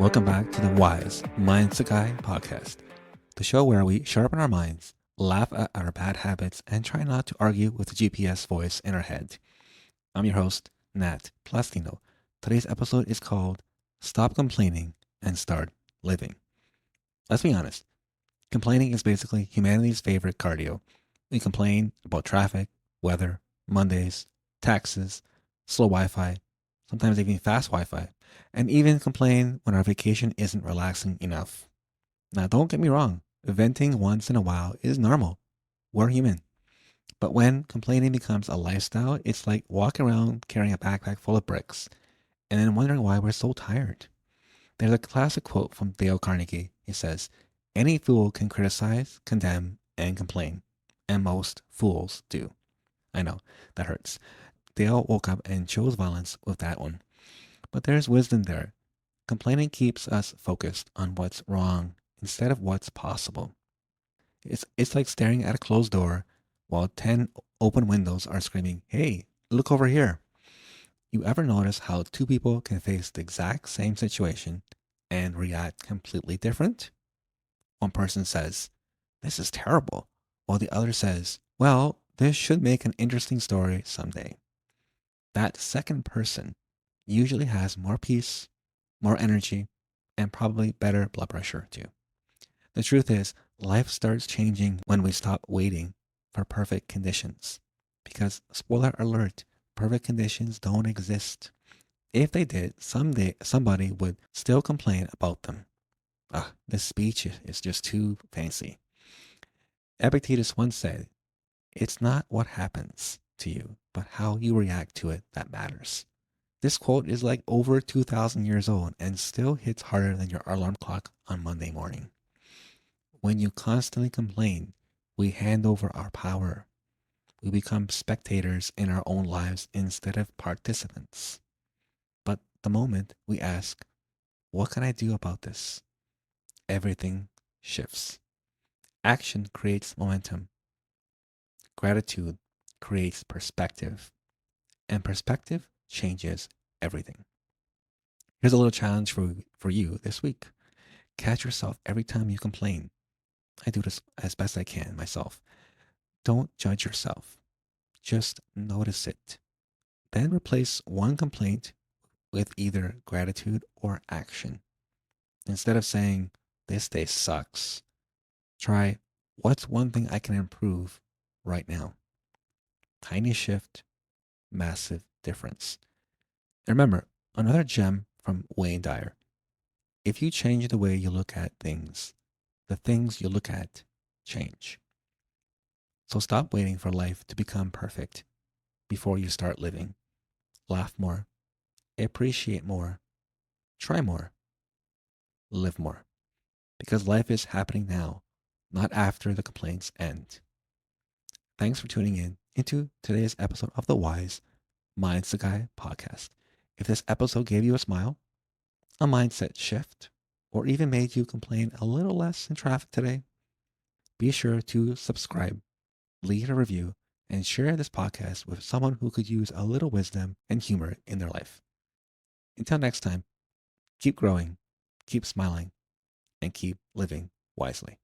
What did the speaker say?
Welcome back to the Wise Minds to Guy podcast, the show where we sharpen our minds, laugh at our bad habits, and try not to argue with the GPS voice in our head. I'm your host, Nat Plastino. Today's episode is called Stop Complaining and Start Living. Let's be honest, complaining is basically humanity's favorite cardio. We complain about traffic, weather, Mondays, taxes, slow Wi-Fi, sometimes even fast Wi-Fi, and even complain when our vacation isn't relaxing enough. Now, don't get me wrong, venting once in a while is normal. We're human. But when complaining becomes a lifestyle, it's like walking around carrying a backpack full of bricks and then wondering why we're so tired. There's a classic quote from Dale Carnegie. He says, "Any fool can criticize, condemn, and complain, and most fools do." I know, that hurts. Dale woke up and chose violence with that one. But there's wisdom there. Complaining keeps us focused on what's wrong instead of what's possible. It's like staring at a closed door while 10 open windows are screaming, "Hey, look over here." You ever notice how two people can face the exact same situation and react completely different? One person says, "This is terrible," while the other says, "Well, this should make an interesting story someday." That second person usually has more peace, more energy, and probably better blood pressure too. The truth is, life starts changing when we stop waiting for perfect conditions. Because, spoiler alert, perfect conditions don't exist. If they did, someday somebody would still complain about them. This speech is just too fancy. Epictetus once said, "It's not what happens to you, but how you react to it that matters." This quote is like over 2,000 years old and still hits harder than your alarm clock on Monday morning. When you constantly complain, we hand over our power. We become spectators in our own lives instead of participants. But the moment we ask, "What can I do about this?" everything shifts. Action creates momentum. Gratitude creates perspective. And perspective changes everything. Here's a little challenge for you this week. Catch yourself every time you complain. I do this as best I can myself. Don't judge yourself. Just notice it. Then replace one complaint with either gratitude or action. Instead of saying, "This day sucks," try, "What's one thing I can improve right now?" Tiny shift, massive difference. And remember, another gem from Wayne Dyer. If you change the way you look at things, the things you look at change. So stop waiting for life to become perfect before you start living. Laugh more, appreciate more, try more, live more. Because life is happening now, not after the complaints end. Thanks for tuning in into today's episode of the Wise Minds to Guy podcast. If this episode gave you a smile, a mindset shift, or even made you complain a little less in traffic today, be sure to subscribe, leave a review, and share this podcast with someone who could use a little wisdom and humor in their life. Until next time, keep growing, keep smiling, and keep living wisely.